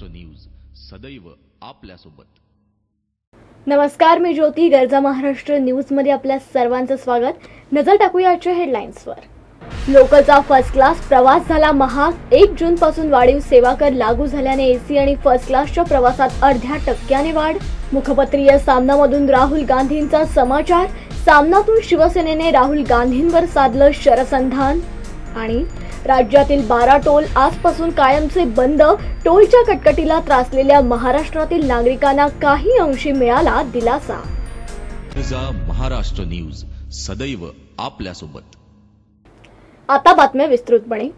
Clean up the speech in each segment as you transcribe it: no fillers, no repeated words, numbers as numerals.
Maharashtra news सदैव आपल्यासोबत। नमस्कार, मी ज्योती। गरजा महाराष्ट्र न्यूज मध्ये आपल्या सर्वांचं स्वागत। नजर टाकूया आजच्या हेडलाईन्सवर। लोकलचा फर्स्ट क्लास प्रवास झाला महाग। 1 जून पासून वाढीव सेवा कर लागू झाल्याने एसी आणि फर्स्ट क्लासच्या प्रवासात अर्ध्या टक्क्याने वाढ। मुखपत्रीय सामनामधून राहुल गांधींचा समाचार। सामनातून शिवसेनेने राहुल गांधींवर साधलं शरसंधान। आणि राज्यातील 12 टोल आजपासून कायमचे बंद। टोलच्या कटकटीला त्रासलेल्या महाराष्ट्रातील नागरिकांना काही अंशी मिळाला दिलासा। गरजा महाराष्ट्र न्यूज सदैव आपल्यासोबत। आता बातम्या विस्तृतपणे।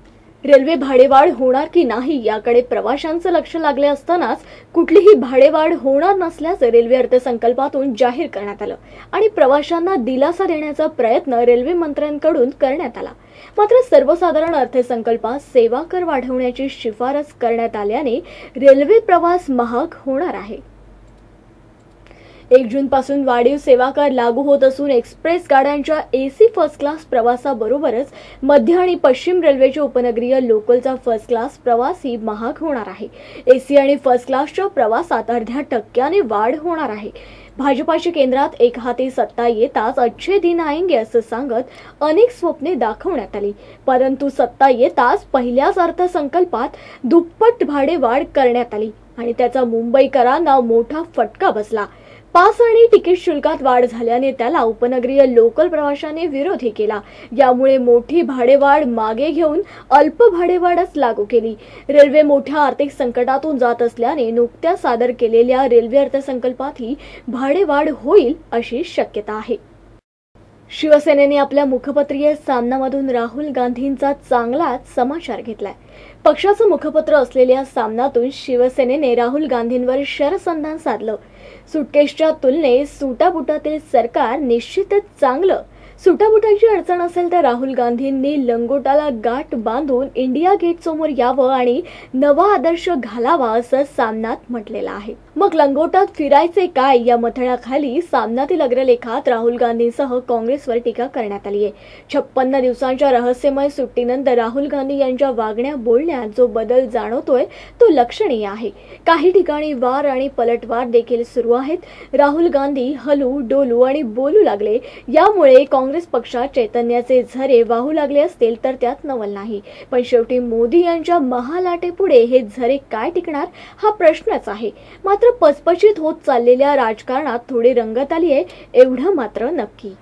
रेल्वे भाडेवाढ होणार की नाही याकडे प्रवाशांचं लक्ष लागले असतानाच कुठलीही भाडेवाढ होणार नसल्याचं रेल्वे अर्थसंकल्पातून जाहीर करण्यात आलं आणि प्रवाशांना दिलासा देण्याचा प्रयत्न रेल्वे मंत्र्यांकडून करण्यात आला। मात्र सर्वसाधारण अर्थसंकल्पात सेवा कर वाढवण्याची शिफारस करण्यात आल्याने रेल्वे प्रवास महाग होणार आहे। 1 जून पासून वाढीव सेवा कर लागू होत असून एक्सप्रेस गाड्यांच्या एसी फर्स्ट क्लास प्रवासाबरोबरच मध्य आणि पश्चिम रेल्वेच्या उपनगरीय लोकलचा फर्स्ट क्लास प्रवासही महाग होणार आहे। एसी आणि फर्स्ट क्लासच्या प्रवासात अर्ध्या टक्क्याने वाढ होणार आहे। भाजपाच्या केंद्रात एक हाती सत्ता येताच अच्छे दिन आएंगे असं सांगत अनेक स्वप्ने दाखवण्यात आली, परंतु सत्ता येताच पहिल्याच अर्थसंकल्पात दुप्पट भाडेवाढ करण्यात आली आणि त्याचा मुंबईकरांना मोठा फटका बसला। पास आणि तिकीट शुल्कात वाढ झाल्याने त्याला उपनगरीय लोकल प्रवाशांनी विरोधही केला। यामुळे मोठी भाडेवाढ मागे घेऊन अल्प भाडेवाढच लागू केली। रेल्वे मोठ्या आर्थिक संकटातून जात असल्याने नुकत्याच सादर केलेल्या रेल्वे अर्थसंकल्पातही भाडेवाढ होईल अशी शक्यता आहे। शिवसेनेने आपल्या मुखपत्रीय सामनामधून राहुल गांधींचा चांगलाच समाचार घेतलाय। पक्षाचं मुखपत्र असलेल्या सामनातून शिवसेनेने राहुल गांधींवर शरसंधान साधलं। सुटकेसच्या तुलनेत सुटाबुटातील सरकार निश्चितच चांगलं। सुटाबुटाची अडचण असेल तर राहुल गांधींनी लंगोटाला गाठ बांधून इंडिया गेट समोर यावं आणि नवा आदर्श घालावा असं सामनात म्हटलेलं आहे। मग लंगोटात फिरायचे काय या मथळ्याखाली सामनातील अग्रलेखात राहुल गांधींसह काँग्रेसवर टीका करण्यात आली आहे। 56 दिवसांच्या रहस्यमय सुट्टीनंतर राहुल गांधी यांच्या वागण्या बोलण्यात जो बदल जाणवतोय तो लक्षणीय आहे। काही ठिकाणी वार आणि पलटवार देखील सुरू आहेत। राहुल गांधी हलू डोलू आणि बोलू लागले। यामुळे काँग्रेस पक्षात चैतन्याचे झरे वाहू लागले असतील तर त्यात नवल नाही, पण शेवटी मोदी यांच्या महालाटेपुढे हे झरे काय टिकणार हा प्रश्नच आहे। मात्र पचपचित होत चाललेल्या राजकारणात थोडी रंगत आली आहे एवढं मात्र नक्की।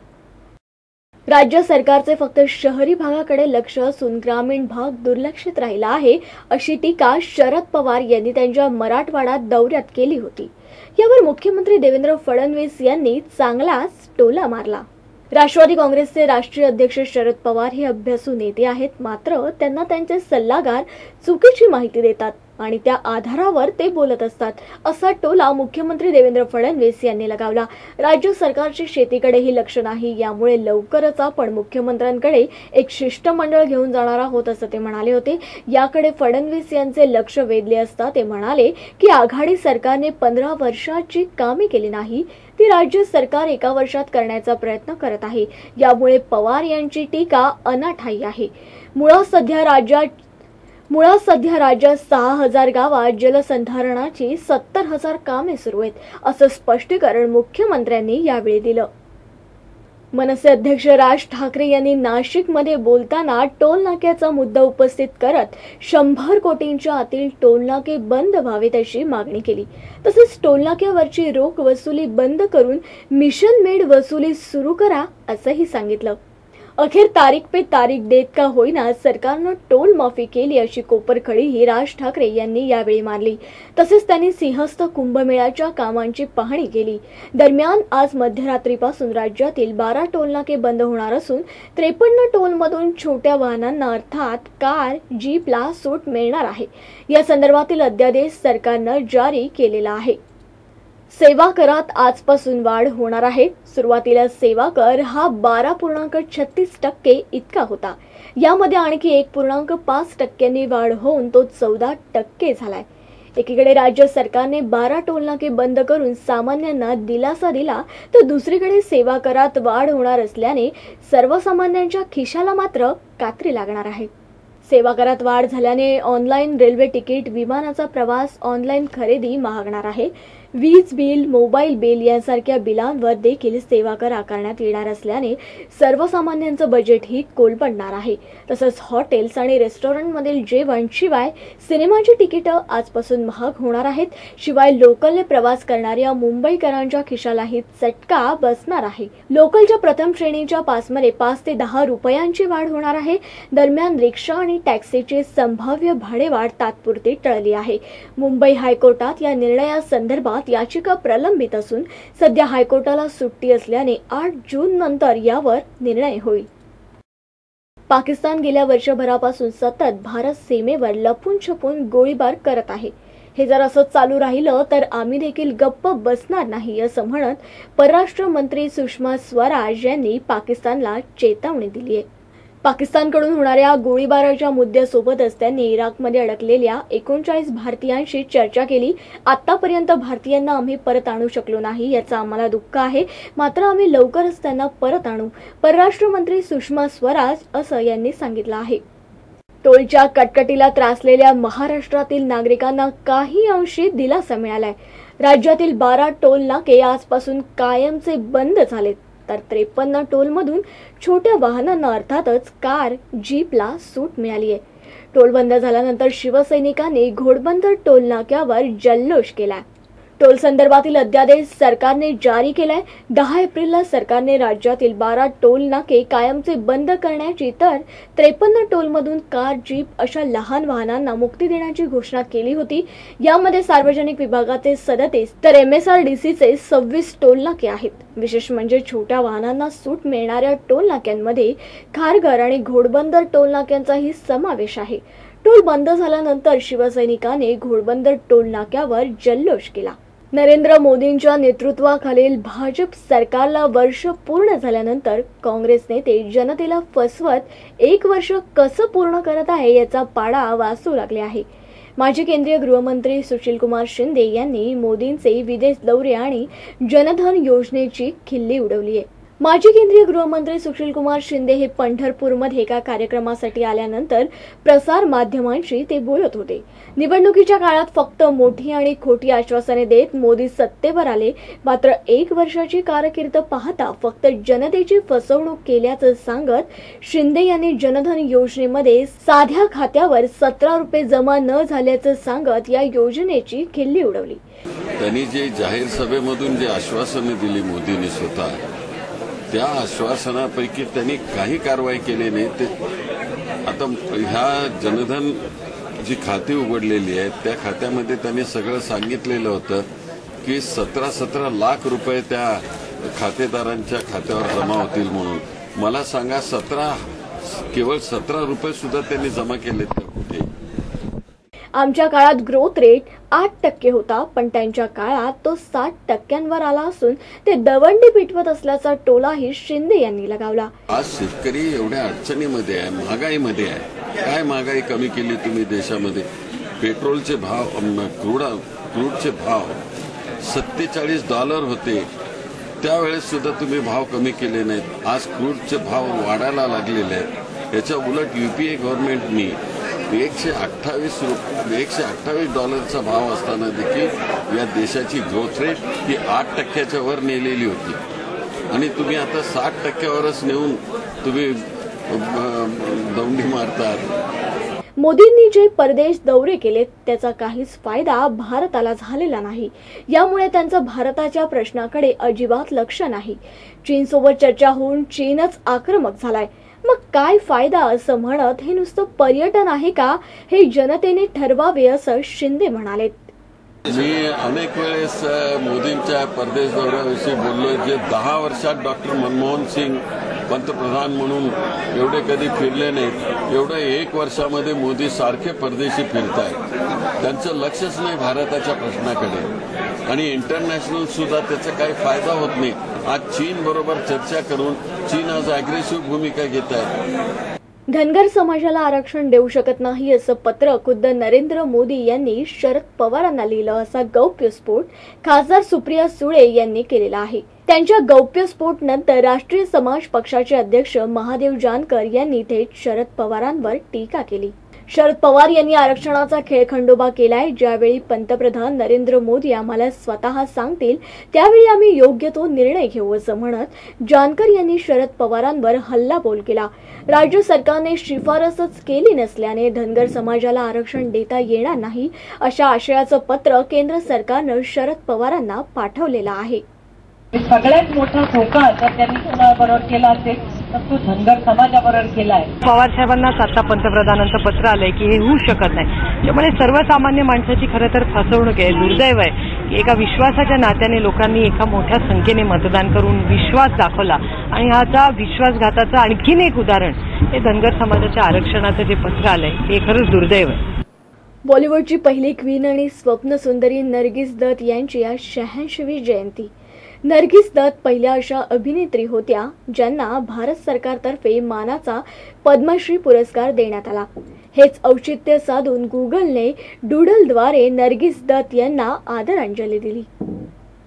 राज्य सरकारचे फक्त शहरी भागाकडे लक्ष असून ग्रामीण भाग दुर्लक्षित राहिला आहे अशी टीका शरद पवार यांनी त्यांच्या मराठवाडा दौऱ्यात केली होती। यावर मुख्यमंत्री देवेंद्र फडणवीस यांनी चांगलाच टोला मारला। राष्ट्रवादी काँग्रेसचे राष्ट्रीय अध्यक्ष शरद पवार हे अभ्यासू नेते आहेत, मात्र त्यांना त्यांचे सल्लागार चुकीची माहिती देतात आणि त्या आधारावर ते बोलत असतात असा टोला मुख्यमंत्री देवेंद्र फडणवीस यांनी लगावला। राज्य सरकारचे शेतीकडेही लक्ष नाही, यामुळे लवकरच आपण मुख्यमंत्र्यांकडे एक शिष्टमंडळ घेऊन जाणार आहोत असं ते म्हणाले होते। याकडे फडणवीस यांचे लक्ष वेधले असता ते म्हणाले की आघाडी सरकारने 15 वर्षाची कामे केली नाही, ती राज्य सरकार 1 वर्षात करण्याचा प्रयत्न करत आहे। यामुळे पवार यांची टीका अनाठायी आहे। मुळात सध्या राज्यात 6000 गावात जलसंधारणाची 70,000 कामे सुरू आहेत असं स्पष्टीकरण मुख्यमंत्र्यांनी यावेळी दिलं। मनसे अध्यक्ष राज ठाकरे यांनी नाशिकमध्ये बोलताना टोल नाक्याचा मुद्दा उपस्थित करत 100 कोटींच्या आतील टोल नाके बंद व्हावेत अशी मागणी केली। तसेच टोल नाक्यावरची रोख वसुली बंद करून मिशन मेड वसुली सुरू करा असंही सांगितलं। अखेर तारीख पे तारीख देत का होईना सरकारनं टोल माफी केली अशी कोपरखळीही राज ठाकरे यांनी यावेळी मारली। तसेच त्यांनी सिंहस्थ कुंभमेळ्याच्या कामांची पाहणी केली। दरम्यान आज मध्यरात्रीपासून राज्यातील 12 टोलनाके बंद होणार असून 53 टोलमधून छोट्या वाहनांना अर्थात कार जीपला सूट मिळणार आहे। या संदर्भातील अध्यादेश सरकारनं जारी केलेला आहे। सेवा करात आजपासून वाढ होणार आहे। सुरुवातीला सेवा कर हा 12.36% इतका होता। यामध्ये आणखी 1.5% वाढ होऊन तो 14% झालाय। एकीकडे राज्य सरकारने 12 टोलनाके बंद करून सामान्यांना दिलासा दिला तर दुसरीकडे सेवा करात वाढ होणार असल्याने सर्वसामान्यांच्या खिशाला मात्र कात्री लागणार आहे। सेवा करात वाढ झाल्याने ऑनलाईन रेल्वे तिकीट, विमानाचा प्रवास, ऑनलाईन खरेदी महागणार आहे. वीज बिल, मोबाईल बिल यांसारख्या बिलांवर देखील सेवा कर आकारण्यात येणार असल्याने सर्वसामान्यांचं बजेटही कोलमडणार आहे. तसंच हॉटेल्स आणि रेस्टॉरंटमधील जेवण, शिवाय सिनेमाची तिकीटं आजपासून महाग होणार आहेत. शिवाय लोकलने प्रवास करणाऱ्या मुंबईकरांच्या खिशालाही चटका बसणार आहे. लोकलच्या प्रथम श्रेणीच्या पासमध्ये 5 ते 10 रुपयांची वाढ होणार आहे. दरम्यान रिक्षा आणि टॅक्सीची संभाव्य भाडेवाढ तात्पुरती टळली आहे. मुंबई हायकोर्टात या निर्णयासंदर्भात याचिका प्रलंबित असून सध्या हायकोर्टाला सुट्टी असल्याने 8 जून नंतर यावर निर्णय होईल. पाकिस्तान गेल्या वर्षभरापासून सतत भारत सीमेवर लपून छपून गोळीबार करत आहे. हे जर असंच चालू राहिलं तर आम्ही देखील गप्प बसणार नाही असं म्हणत परराष्ट्र मंत्री सुषमा स्वराज यांनी पाकिस्तानला चेतावणी दिली आहे. पाकिस्तानकडून होणाऱ्या गोळीबाराच्या मुद्द्यासोबतच त्यांनी इराकमध्ये अडकलेल्या 39 भारतीयांशी चर्चा केली. आतापर्यंत भारतीयांना आम्ही परत आणू शकलो नाही, याचं आम्हाला दुःख आहे, मात्र आम्ही लवकरच त्यांना परत आणू, परराष्ट्र मंत्री सुषमा स्वराज असं यांनी सांगितलं आहे. टोलच्या कटकटीला त्रासलेल्या महाराष्ट्रातील नागरिकांना काही अंशी दिलासा मिळालाय. राज्यातील 12 टोल नाके आजपासून कायमचे बंद झालेत, तर 53 टोलमधून छोट्या वाहनांना अर्थातच कार, जीपला सूट मिळाली आहे. टोल बंद झाल्यानंतर शिवसैनिकांनी घोडबंदर टोल नाक्यावर जल्लोष केलाय. टोल संदर्भातील अध्यादेश सरकारने जारी केलाय. 10 एप्रिलला सरकारने राज्यातील 12 टोल नाके कायमचे बंद करण्याची तर 53 टोलमधून कार, जीप अशा लहान वाहनांना मुक्ती देण्याची घोषणा केली होती. यामध्ये सार्वजनिक विभागाचे 37 तर MSRDCचे 26 टोल नाके आहेत. विशेष म्हणजे छोट्या वाहनांना सूट मिळणाऱ्या टोल नाक्यांमध्ये खारघर आणि घोडबंदर टोल नाक्यांचाही समावेश आहे. टोल बंद झाल्यानंतर शिवसैनिकांनी घोडबंदर टोल नाक्यावर जल्लोष केला. नरेंद्र मोदींच्या नेतृत्वाखालील भाजप सरकारला वर्ष पूर्ण झाल्यानंतर काँग्रेस नेते जनतेला फसवत 1 वर्ष कसं पूर्ण करत आहे याचा पाडा वाचू लागले आहे. माजी केंद्रीय गृहमंत्री सुशीलकुमार शिंदे यांनी मोदींचे विदेश दौरे आणि जनधन योजनेची खिल्ली उडवली आहे. माजी केंद्रीय गृहमंत्री सुशीलकुमार शिंदे हे पंढरपूरमध्ये एका कार्यक्रमासाठी आल्यानंतर प्रसार माध्यमांशी ते बोलत होते. निवडणुकीच्या काळात फक्त मोठी आणि खोटी आश्वासने देत मोदी सत्तेवर आले, मात्र 1 वर्षाची कारकीर्द पाहता फक्त जनतेची फसवणूक केल्याचं सांगत शिंदे यांनी जनधन योजनेमध्ये साध्या खात्यावर 17 रुपये जमा न झाल्याचं सांगत या योजनेची खिल्ली उडवली. त्यांनी जे जाहीर सभेमधून जे आश्वासने दिली मोदींनी स्वतः, त्या आश्वासनापैकी त्यांनी काही कारवाई केली नाही. ते आता ह्या जनधन जी खाती उघडलेली आहेत त्या खात्यामध्ये त्यांनी सगळं सांगितलेलं होतं की 17 लाख रुपये त्या खातेदारांच्या खात्यावर जमा होतील म्हणून. मला सांगा, केवळ 17 रुपये सुद्धा त्यांनी जमा केलेत का कुठे? आमच्या काळात ग्रोथ रेट 8% होता, पण त्यांच्या काळात तो 60% आला असून ते दवंडी पिटवत असल्याचा टोलाही शिंदे यांनी लगावला. आज शेतकरी एवढ्या अडचणीमध्ये आहे, महागाईमध्ये आहे. काय महागाई कमी केली तुम्ही देशामध्ये? पेट्रोलचे भाव, क्रूडचे भाव $47 होते, त्यावेळेस सुद्धा तुम्ही भाव कमी केले नाहीत. आज क्रूडचे भाव वाढायला लागलेले आहेत. याच्या उलट UPA गव्हर्नमेंटनी $128 भाव असताना देखील या देशाची ग्रोथ रेट ही 8% वर नेलेली होती आणि तुम्ही आता 60% नेऊन तुम्ही दौंडी मारतात. मोदींनी जे परदेश दौरे केले त्याचा काहीच फायदा भारताला झालेला नाही. यामुळे त्यांचं भारताच्या प्रश्नाकडे अजिबात लक्ष नाही. चीनसोबत चर्चा होऊन चीनच आक्रमक झालाय. मग काय फायदा असं म्हणत हे नुसतं पर्यटन आहे का, हे जनतेने ठरवावे असं शिंदे म्हणाले. मी अनेक वेळेस मोदींच्या परदेश दौऱ्याविषयी बोललोय. जे 10 वर्षात डॉक्टर मनमोहन सिंग पंतप्रधान म्हणून एवढे कधी फिरले नाहीत, एवढं 1 वर्षामध्ये मोदी सारखे परदेशी फिरतायत. त्यांचं लक्षच नाही भारताच्या प्रश्नाकडे आणि इंटरनॅशनल सुद्धा त्याचा काही फायदा होत नाही. आज चीन बरोबर चर्चा करून चीन आज अग्रेसिव्ह भूमिका घेत आहे. धनगर समाजाला आरक्षण देऊ शकत नाही असं पत्र खुद्द नरेंद्र मोदी यांनी शरद पवारांना लिहिलं असा गौप्यस्फोट खासदार सुप्रिया सुळे यांनी केलेला आहे. त्यांच्या गौप्यस्फोट नंतर राष्ट्रीय समाज पक्षाचे अध्यक्ष महादेव जानकर यांनी थेट शरद पवारांवर टीका केली. शरद पवार यांनी आरक्षणाचा खेळखंडोबा केलाय. ज्यावेळी पंतप्रधान नरेंद्र मोदी आम्हाला स्वतः सांगतील त्यावेळी आम्ही योग्य तो निर्णय घेऊ असं म्हणत जानकर यांनी शरद पवारांवर हल्लाबोल केला. राज्य सरकारने शिफारसच केली नसल्याने धनगर समाजाला आरक्षण देता येणार नाही अशा आशयाचं पत्र केंद्र सरकारनं शरद पवारांना पाठवलेलं आहे. सगळ्यात मोठा धोका जर त्यांनी कोणाबरोबर केला असेल तर तो धनगर समाजाबरोबर केला आहे. पवार साहेबांनाच आता पंतप्रधानांचं पत्र आलंय की हे होऊ शकत नाही. त्यामुळे सर्वसामान्य माणसाची खरं तर फसवणूक आहे. दुर्दैव आहे की एका विश्वासाच्या नात्याने लोकांनी एका मोठ्या संख्येने मतदान करून विश्वास दाखवला आणि ह्याचा विश्वासघाताचं आणखीन एक उदाहरण हे धनगर समाजाच्या आरक्षणाचं जे पत्र आलंय हे खरंच दुर्दैव आहे. बॉलिवूडची पहिली क्वीन आणि स्वप्नसुंदरी नर्गिस दत्त यांची आज 86वी जयंती. नर्गिस दत्त पहिल्या अशा अभिनेत्री होत्या ज्यांना भारत सरकारतर्फे मानाचा पद्मश्री पुरस्कार देण्यात आला. हेच औचित्य साधून गुगलने डूडलद्वारे नर्गिस दत्त यांना आदरांजली दिली.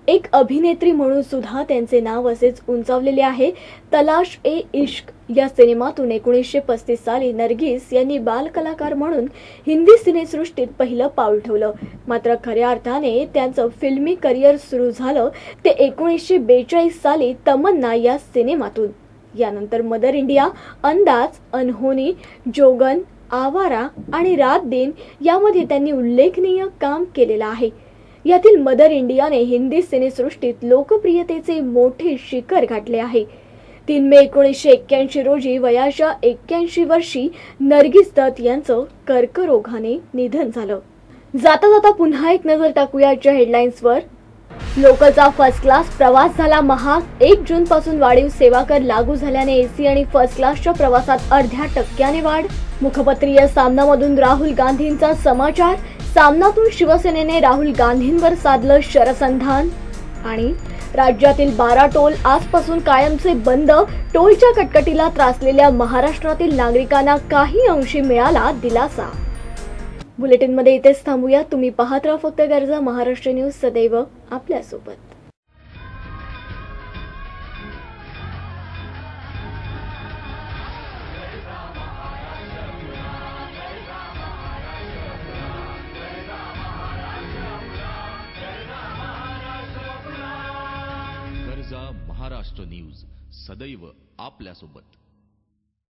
एक अभिनेत्री म्हणून सुद्धा त्यांचे नाव असेच उंचावलेले आहे. तलाश ए इश्क या सिनेमातून 1935 साली नर्गिस यांनी बालकलाकार म्हणून हिंदी सिनेसृष्टीत पहिलं पाऊल ठेवलं. मात्र खऱ्या अर्थाने त्यांचं फिल्मी करिअर सुरू झालं ते 1942 साली तमन्ना या सिनेमातून. यानंतर मदर इंडिया, अंदाज, अनहोनी, जोगन, आवारा आणि रात दिन यामध्ये त्यांनी उल्लेखनीय काम केलेलं आहे. यातील मदर इंडियाने हिंदी सिनेसृष्टीत लोकप्रियतेचे मोठे शिखर गाठले आहे. 3 मे 1981 रोजी वयाच्या 81 वर्षी नर्गिस दत्त यांचं कर्करोगाने निधन झालं. जाता जाता पुन्हा एक नजर टाकूया आजच्या हेडलाईन्सवर. लोकलचा फर्स्ट क्लास प्रवास झाला महाग. 1 जून पासून वाढीव सेवा कर लागू झाल्याने एसी आणि फर्स्ट क्लासच्या प्रवासात अर्ध्या टक्क्याने वाढ. मुखपत्रीय सामनामधून राहुल गांधींचा समाचार. सामनातून शिवसेनेने राहुल गांधींवर साधलं शरसंधान. आणि राज्यातील 12 टोल आजपासून कायमचे बंद. टोलच्या कटकटीला त्रासलेल्या महाराष्ट्रातील नागरिकांना काही अंशी मिळाला दिलासा. बुलेटिनमध्ये इथेच थांबूया. तुम्ही पाहत राहा फक्त गरजा महाराष्ट्र न्यूज, सदैव आपल्यासोबत. गरजा महाराष्ट्र न्यूज, सदैव आपल्यासोबत.